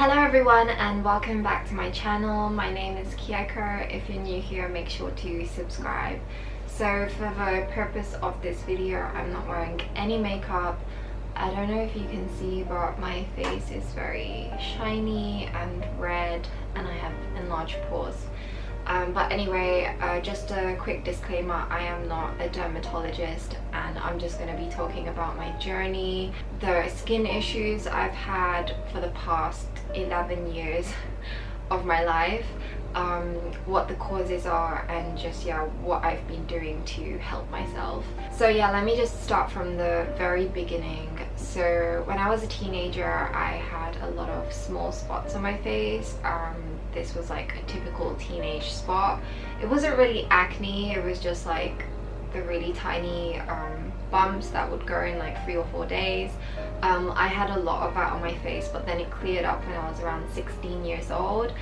Hello everyone and welcome back to my channel. My name is Kieko. If you're new here, make sure to subscribe. So for the purpose of this video, I'm not wearing any makeup. I don't know if you can see, but my face is very shiny and red and I have enlarged pores. But anyway, just a quick disclaimer, I am not a dermatologist and I'm just going to be talking about my journey, the skin issues I've had for the past 11 years of my life, what the causes are, and just what I've been doing to help myself. So let me just start from the very beginning. So when I was a teenager, I had a lot of small spots on my face. This was like a typical teenage spot. It wasn't really acne, it was just like the really tiny bumps that would go in like 3 or 4 days. I had a lot of that on my face, but then it cleared up when I was around 16 years old.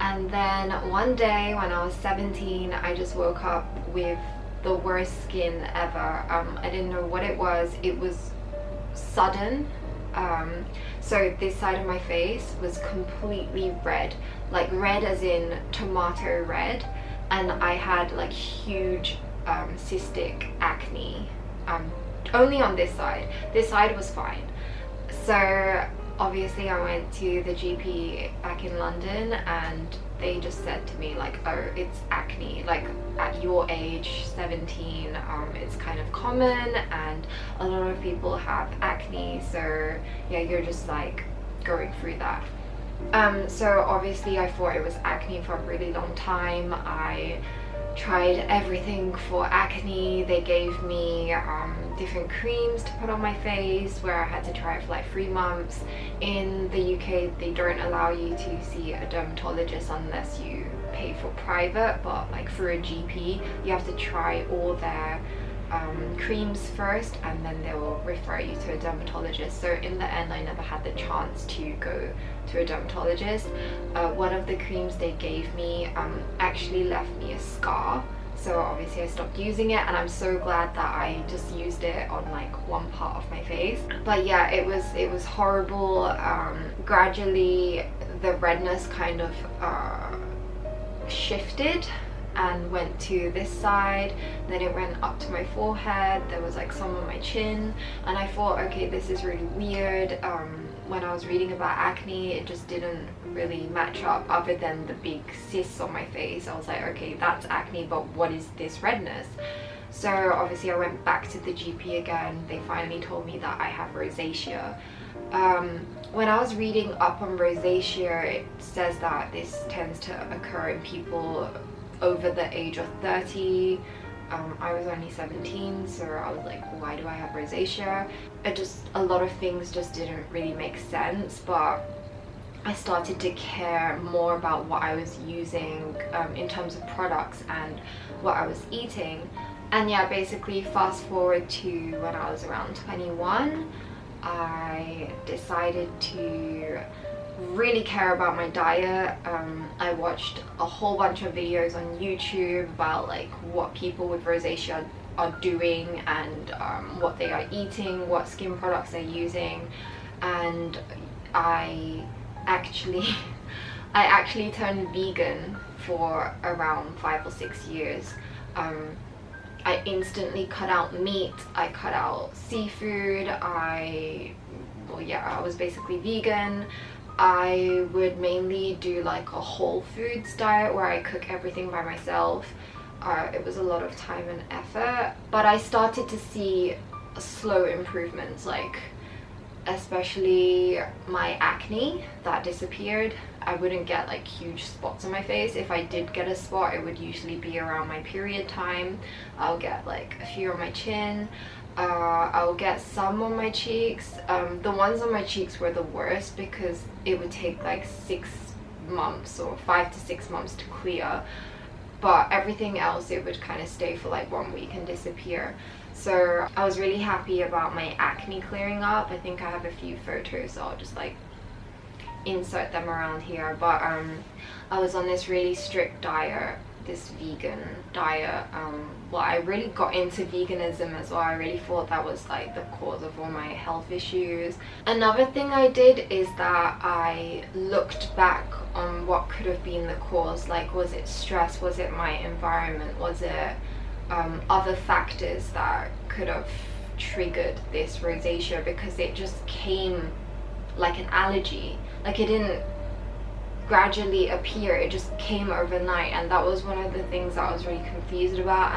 And then one day when I was 17, I just woke up with the worst skin ever. I didn't know what it was sudden. So this side of my face was completely red, like red as in tomato red, and I had like huge cystic acne, only on this side. This side was fine. So obviously I went to the GP back in London and they just said to me like, oh, it's acne, like at your age, 17, it's kind of common and a lot of people have acne, so you're just like going through that. So obviously I thought it was acne for a really long time. I tried everything for acne. They gave me different creams to put on my face where I had to try it for like 3 months. In the UK they don't allow you to see a dermatologist unless you pay for private, but like through a GP you have to try all their creams first and then they will refer you to a dermatologist. So in the end I never had the chance to go to a dermatologist. One of the creams they gave me actually left me a scar, so obviously I stopped using it, and I'm so glad that I just used it on like one part of my face. But it was horrible. Gradually the redness kind of shifted and went to this side, then it went up to my forehead, there was like some on my chin, and I thought, okay, this is really weird. When I was reading about acne, it just didn't really match up other than the big cysts on my face. I was like, okay, that's acne, but what is this redness? So obviously I went back to the GP again. They finally told me that I have rosacea. When I was reading up on rosacea, it says that this tends to occur in people over the age of 30. I was only 17, so I was like, why do I have rosacea? A lot of things just didn't really make sense, but I started to care more about what I was using in terms of products and what I was eating. And basically fast forward to when I was around 21, I decided to really care about my diet. I watched a whole bunch of videos on YouTube about like what people with rosacea are doing and what they are eating, what skin products they're using, and I actually turned vegan for around 5 or 6 years. I instantly cut out meat, I cut out seafood, I was basically vegan. I would mainly do like a whole foods diet where I cook everything by myself. It was a lot of time and effort, but I started to see slow improvements, like especially my acne that disappeared. I wouldn't get like huge spots on my face. If I did get a spot, it would usually be around my period time. I'll get like a few on my chin. I'll get some on my cheeks. The ones on my cheeks were the worst because it would take like 6 months or 5 to 6 months to clear, but everything else it would kind of stay for like 1 week and disappear. So I was really happy about my acne clearing up. I think I have a few photos, so I'll just like insert them around here. But I was on this really strict diet this vegan diet. Well, I really got into veganism as well. I really thought that was like the cause of all my health issues. Another thing I did is that I looked back on what could have been the cause. Like, was it stress? Was it my environment? Was it other factors that could have triggered this rosacea? Because it just came like an allergy. Like, it didn't gradually appear, it just came overnight, and that was one of the things that I was really confused about,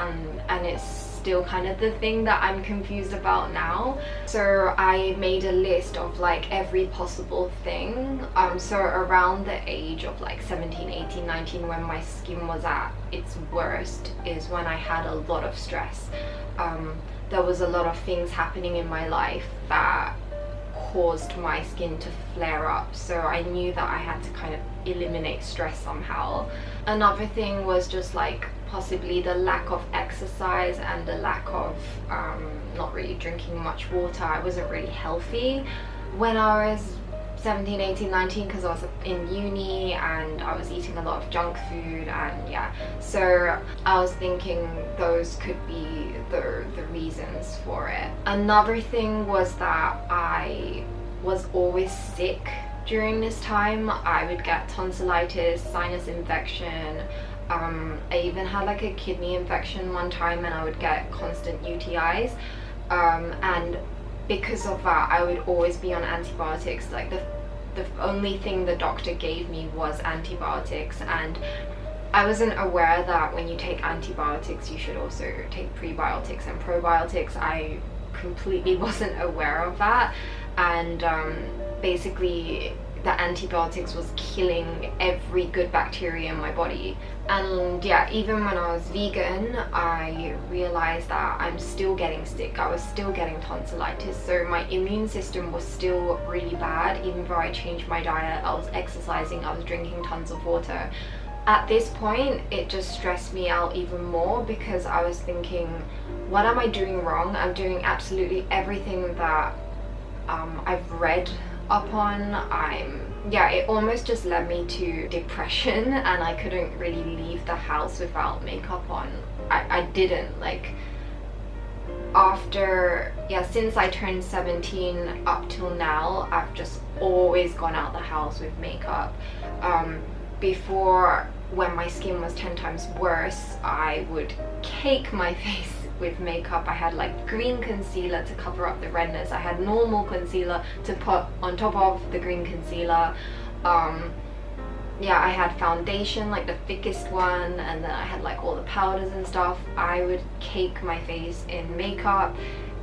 and it's still kind of the thing that I'm confused about now. So I made a list of like every possible thing. So around the age of like 17, 18, 19, when my skin was at its worst, is when I had a lot of stress. There was a lot of things happening in my life that caused my skin to flare up, so I knew that I had to kind of eliminate stress somehow. Another thing was just like possibly the lack of exercise and the lack of not really drinking much water. I wasn't really healthy when I was 17, 18, 19 because I was in uni and I was eating a lot of junk food, and yeah, so I was thinking those could be the reasons for it. Another thing was that I was always sick during this time. I would get tonsillitis, sinus infection. I even had like a kidney infection one time, and I would get constant UTIs, and because of that I would always be on antibiotics. Like the only thing the doctor gave me was antibiotics, and I wasn't aware that when you take antibiotics you should also take prebiotics and probiotics. I completely wasn't aware of that, and basically the antibiotics was killing every good bacteria in my body. And yeah, even when I was vegan, I realized that I'm still getting sick. I was still getting tonsillitis, so my immune system was still really bad. Even though I changed my diet, I was exercising, I was drinking tons of water. At this point it just stressed me out even more, because I was thinking, what am I doing wrong? I'm doing absolutely everything that I've read up on. It almost just led me to depression, and I couldn't really leave the house without makeup on. I didn't, like, after, since I turned 17 up till now, I've just always gone out the house with makeup. Before, when my skin was 10 times worse, I would cake my face with makeup. I had like green concealer to cover up the redness. I had normal concealer to put on top of the green concealer. I had foundation, like the thickest one, and then I had like all the powders and stuff. I would cake my face in makeup.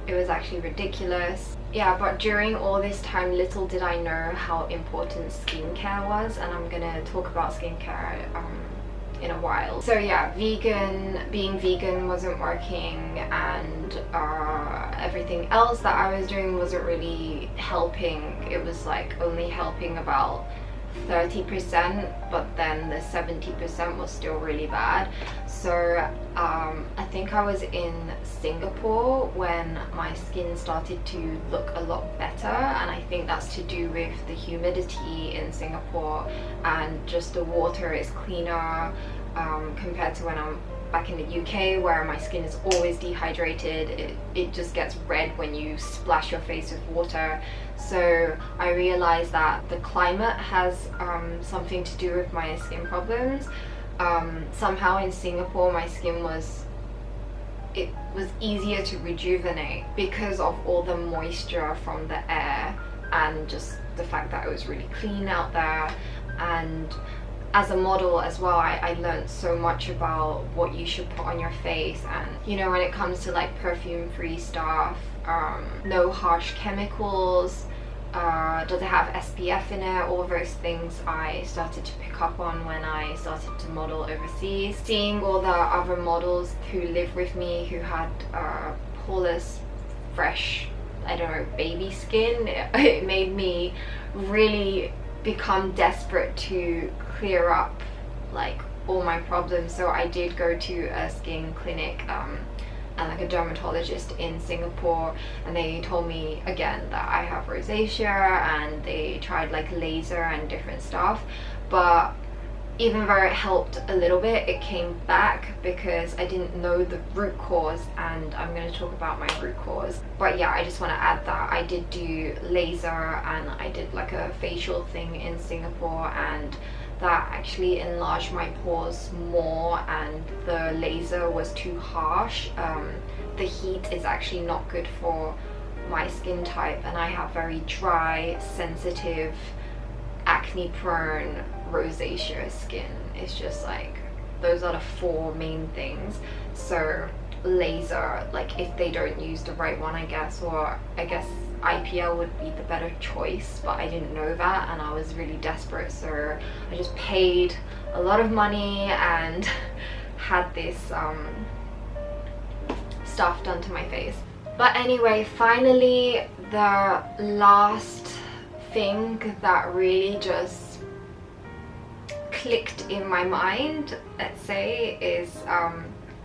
It was actually ridiculous. But during all this time, little did I know how important skincare was, and I'm gonna talk about skincare in a while. So being vegan wasn't working, and everything else that I was doing wasn't really helping. It was like only helping about 30%, but then the 70% was still really bad. So I think I was in Singapore when my skin started to look a lot better, and I think that's to do with the humidity in Singapore, and just the water is cleaner compared to when I'm back in the UK, where my skin is always dehydrated. It just gets red when you splash your face with water. So I realized that the climate has something to do with my skin problems. Somehow in Singapore my skin was easier to rejuvenate because of all the moisture from the air, and just the fact that it was really clean out there. And as a model as well, I learned so much about what you should put on your face, and when it comes to like perfume free stuff, no harsh chemicals, does it have SPF in it, all those things I started to pick up on when I started to model overseas. Seeing all the other models who live with me who had poreless, fresh, I don't know, baby skin, it made me really become desperate to clear up like all my problems. So I did go to a skin clinic and like a dermatologist in Singapore, and they told me again that I have rosacea, and they tried like laser and different stuff. But even though it helped a little bit, it came back because I didn't know the root cause, and I'm going to talk about my root cause. But yeah, I just want to add that I did do laser and I did like a facial thing in Singapore, and that actually enlarged my pores more, and the laser was too harsh. The heat is actually not good for my skin type, and I have very dry, sensitive, acne prone, rosacea skin. It's just like those are the 4 main things. So laser, like if they don't use the right one, I guess, or I guess IPL would be the better choice, but I didn't know that and I was really desperate, so I just paid a lot of money and had this stuff done to my face. But anyway, finally, the last thing that really just clicked in my mind, let's say, is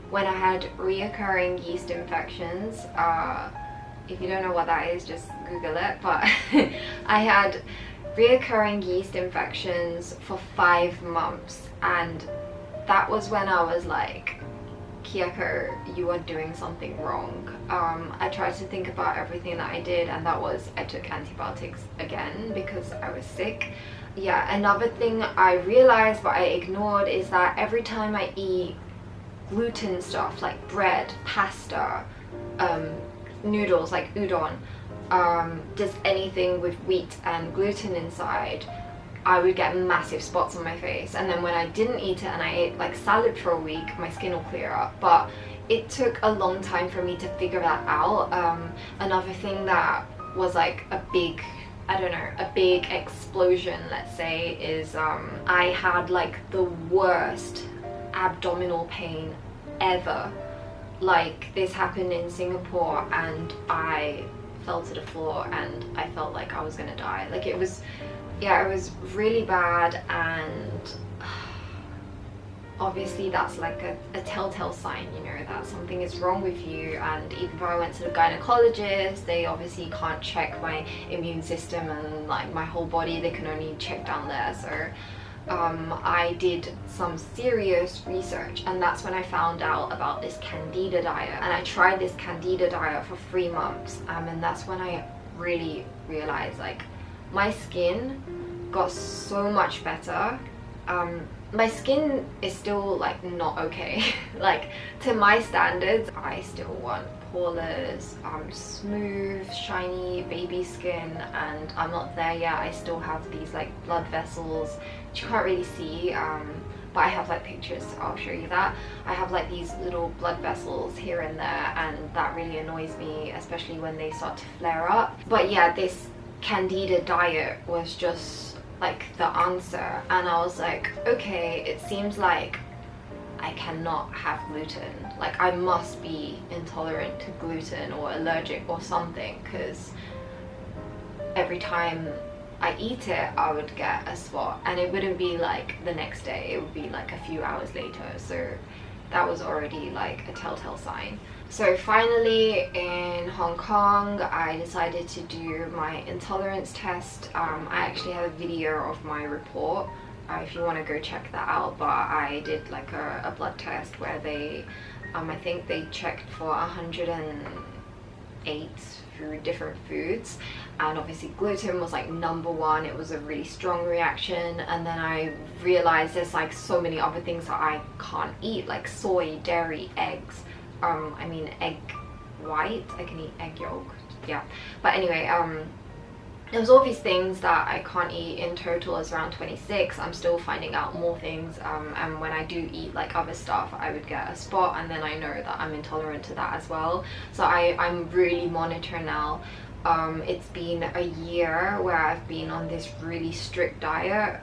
when I had reoccurring yeast infections. If you don't know what that is, just Google it. But I had reoccurring yeast infections for 5 months, and that was when I was like, Kieko, you are doing something wrong. I tried to think about everything that I did, and that was I took antibiotics again because I was sick. Yeah, another thing I realized but I ignored is that every time I eat gluten stuff like bread, pasta, noodles like udon, just anything with wheat and gluten inside, I would get massive spots on my face. And then when I didn't eat it and I ate like salad for a week, my skin will clear up. But it took a long time for me to figure that out. Another thing that was like a big, I don't know, a big explosion, let's say, is I had like the worst abdominal pain ever. Like this happened in Singapore and I fell to the floor and I felt like I was gonna die. Like it was, yeah, it was really bad, and obviously that's like a telltale sign, you know, that something is wrong with you. And even though I went to the gynecologist, they obviously can't check my immune system and like my whole body, they can only check down there. So I did some serious research, and that's when I found out about this Candida diet. And I tried this Candida diet for 3 months, and that's when I really realized like my skin got so much better. My skin is still like not okay. Like to my standards, I still want poreless, smooth, shiny baby skin, and I'm not there yet. I still have these like blood vessels, which you can't really see, but I have like pictures, I'll show you that. I have like these little blood vessels here and there, and that really annoys me, especially when they start to flare up. But yeah, this Candida diet was just like the answer, and I was like, okay, it seems like I cannot have gluten. Like I must be intolerant to gluten or allergic or something, because every time I eat it I would get a spot, and it wouldn't be like the next day, it would be like a few hours later. So that was already like a telltale sign. So finally in Hong Kong I decided to do my intolerance test. I actually have a video of my report if you want to go check that out, but I did like a blood test where they I think they checked for 108 through different foods, and obviously gluten was like #1. It was a really strong reaction, and then I realized there's like so many other things that I can't eat, like soy, dairy, eggs. I mean egg white, I can eat egg yolk, yeah. But anyway, there was all these things that I can't eat. In total is around 26. I'm still finding out more things, and when I do eat like other stuff I would get a spot, and then I know that I'm intolerant to that as well. So I'm really monitoring now. It's been a year where I've been on this really strict diet,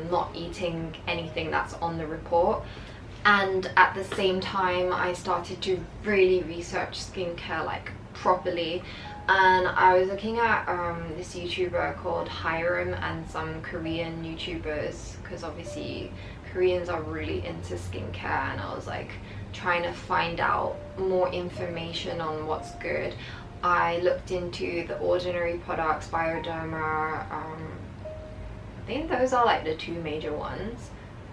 not eating anything that's on the report. And at the same time I started to really research skincare like properly, and I was looking at this YouTuber called Hiram and some Korean YouTubers, because obviously Koreans are really into skincare, and I was like trying to find out more information on what's good. I looked into the Ordinary products, Bioderma, I think those are like the 2 major ones.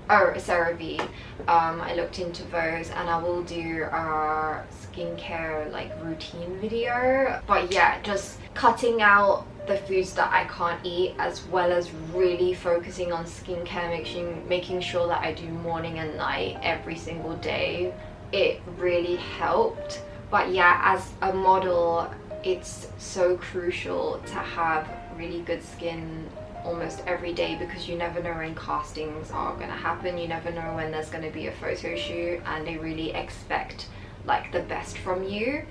CeraVe. I looked into those, and I will do a skincare like routine video. But yeah, just cutting out the foods that I can't eat, as well as really focusing on skincare, making sure that I do morning and night every single day, it really helped. But yeah, as a model, it's so crucial to have really good skin almost every day, because you never know when castings are going to happen, you never know when there's going to be a photo shoot, and they really expect like the best from you.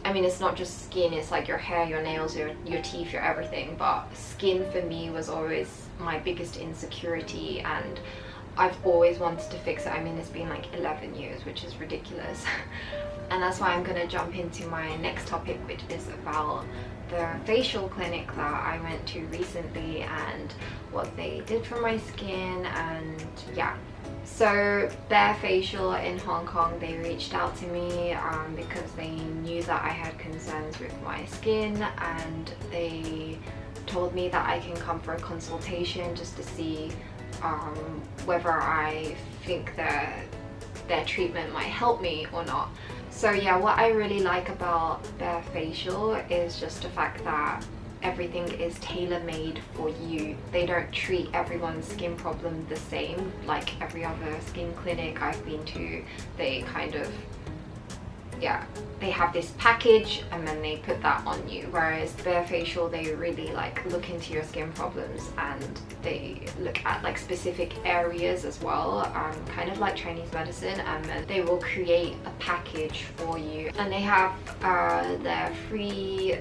I mean, it's not just skin, it's like your hair, your nails, your teeth, your everything, but skin for me was always my biggest insecurity, and I've always wanted to fix it. I mean, it's been like 11 years, which is ridiculous. And that's why I'm going to jump into my next topic, which is about the facial clinic that I went to recently and what they did for my skin. And yeah, so bare facial in Hong Kong, they reached out to me because they knew that I had concerns with my skin, and they told me that I can come for a consultation just to see whether I think their treatment might help me or not. So yeah, what I really like about bare facial is just the fact that everything is tailor-made for you. They don't treat everyone's skin problem the same. Like every other skin clinic I've been to, they kind of, yeah, they have this package and then they put that on you, whereas bare facial, they really like look into your skin problems and they look at like specific areas as well, kind of like Chinese medicine, and then they will create a package for you. And they have their free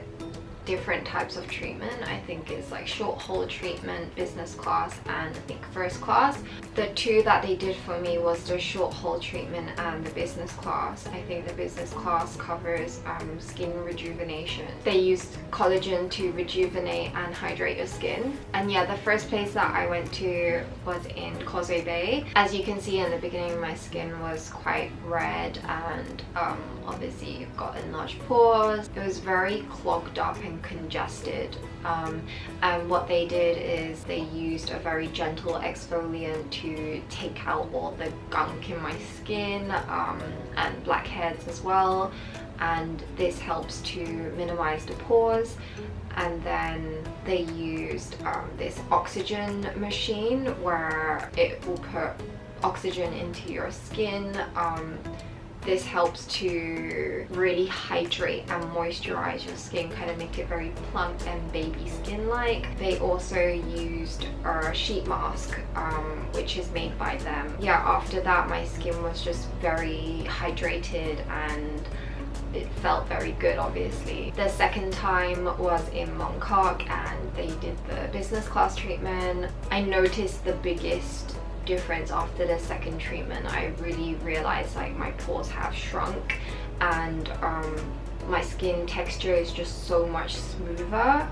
different types of treatment. I think it's like short hold treatment, business class, and I think first class. The two that they did for me was the short hold treatment and the business class. I think the business class covers skin rejuvenation. They used collagen to rejuvenate and hydrate your skin. And yeah, the first place that I went to was in Causeway Bay. As you can see in the beginning, my skin was quite red, and obviously you've got enlarged pores. It was very clogged up and congested, and what they did is they used a very gentle exfoliant to take out all the gunk in my skin, and blackheads as well, and this helps to minimize the pores. And then they used this oxygen machine where it will put oxygen into your skin. This helps to really hydrate and moisturize your skin, kind of make it very plump and baby skin like. They also used a sheet mask, which is made by them. Yeah, after that my skin was just very hydrated and it felt very good, obviously. The second time was in Mongkok and they did the business class treatment. I noticed the biggest difference after the second treatment. I really realized like my pores have shrunk, and my skin texture is just so much smoother.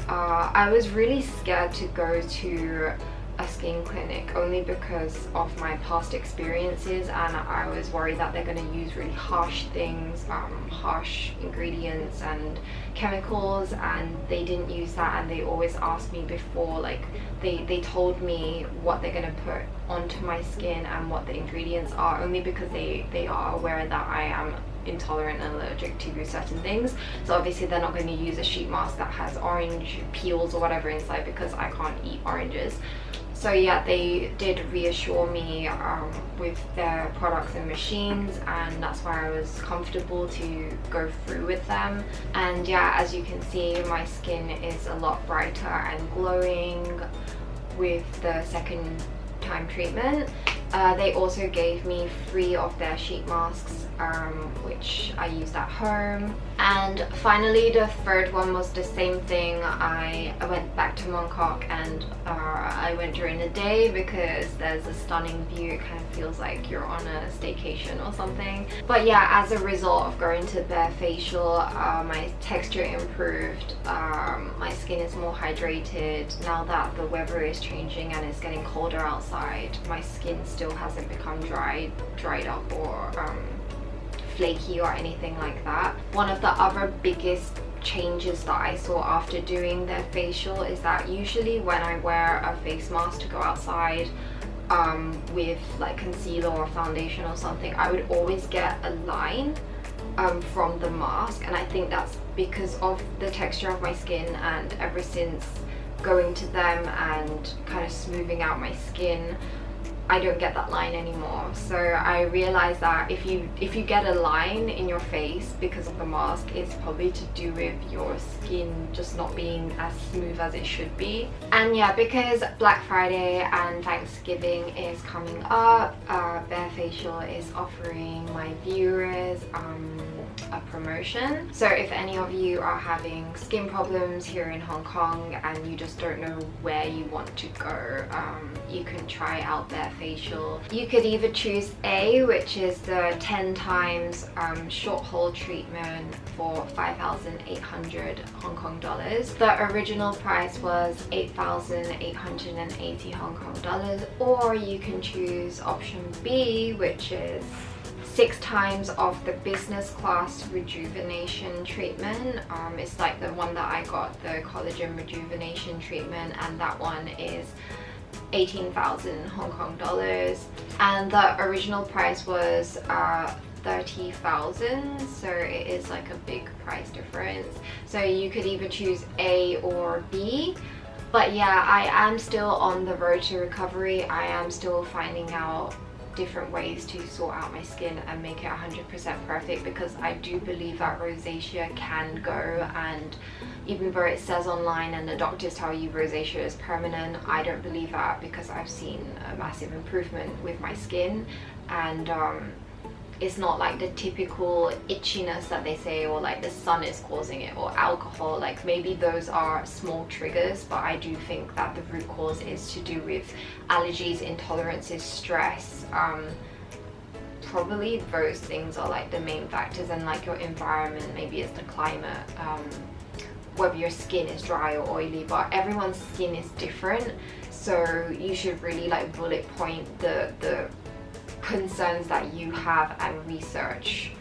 I was really scared to go to a skin clinic only because of my past experiences, and I was worried that they're going to use really harsh things, harsh ingredients and chemicals, and they didn't use that. And they always asked me before, like they told me what they're going to put onto my skin and what the ingredients are, only because they are aware that I am intolerant and allergic to certain things. So obviously they're not going to use a sheet mask that has orange peels or whatever inside, because I can't eat oranges. So yeah, they did reassure me with their products and machines, and that's why I was comfortable to go through with them. And yeah, as you can see, my skin is a lot brighter and glowing with the second time treatment. They also gave me 3 of their sheet masks, which I used at home. And finally, the third one was the same thing. I went back to Mongkok, and I went during the day because there's a stunning view. It kind of feels like you're on a staycation or something. But yeah, as a result of going to bare facial, my texture improved. My skin is more hydrated. Now that the weather is changing and it's getting colder outside, my skin still hasn't become dried up or flaky or anything like that. One of the other biggest changes that I saw after doing their facial is that usually when I wear a face mask to go outside with like concealer or foundation or something, I would always get a line from the mask, and I think that's because of the texture of my skin, and ever since going to them and kind of smoothing out my skin, I don't get that line anymore. So I realized that if you get a line in your face because of the mask, it's probably to do with your skin just not being as smooth as it should be. And yeah, because Black Friday and Thanksgiving is coming up, Bare Facial is offering my viewers a promotion. So if any of you are having skin problems here in Hong Kong and you just don't know where you want to go, you can try out Bare Facial. You could either choose A, which is the 10 times short hold treatment for 5,800 Hong Kong dollars. The original price was 8,880 Hong Kong dollars, or you can choose option B, which is 6 times of the business class rejuvenation treatment. It's like the one that I got, the collagen rejuvenation treatment, and that one is 18,000 Hong Kong dollars, and the original price was 30,000, so it is like a big price difference. So you could either choose A or B. But yeah, I am still on the road to recovery. I am still finding out different ways to sort out my skin and make it 100% perfect, because I do believe that rosacea can go, and even though it says online and the doctors tell you rosacea is permanent, I don't believe that, because I've seen a massive improvement with my skin, and it's not like the typical itchiness that they say, or like the sun is causing it, or alcohol. Like maybe those are small triggers, but I do think that the root cause is to do with allergies, intolerances, stress. Probably those things are like the main factors, and like your environment, maybe it's the climate, whether your skin is dry or oily, but everyone's skin is different, so you should really like bullet point the concerns that you have and research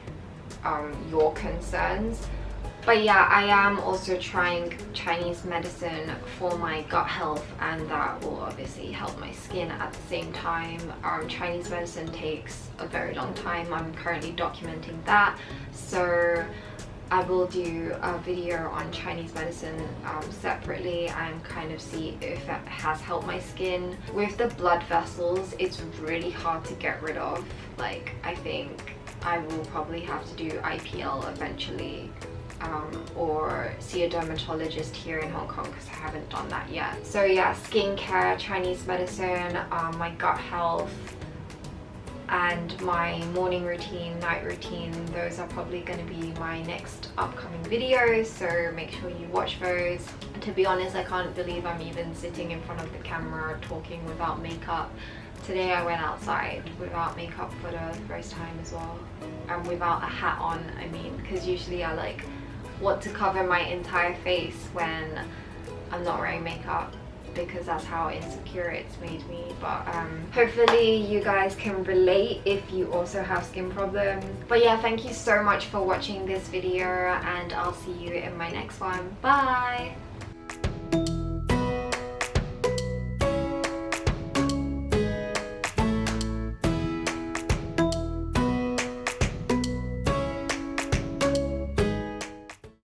your concerns. But yeah, I am also trying Chinese medicine for my gut health, and that will obviously help my skin at the same time. Chinese medicine takes a very long time. I'm currently documenting that, so I will do a video on Chinese medicine separately and kind of see if it has helped my skin. With the blood vessels, it's really hard to get rid of. Like, I think I will probably have to do IPL eventually, or see a dermatologist here in Hong Kong, because I haven't done that yet. So yeah, skincare, Chinese medicine, my gut health, and my morning routine, night routine, those are probably going to be my next upcoming videos, so make sure you watch those. And to be honest, I can't believe I'm even sitting in front of the camera talking without makeup. Today I went outside without makeup for the first time as well, and without a hat on, I mean, because usually I like want to cover my entire face when I'm not wearing makeup, because that's how insecure it's made me. But hopefully you guys can relate if you also have skin problems. But yeah, thank you so much for watching this video, and I'll see you in my next one. Bye!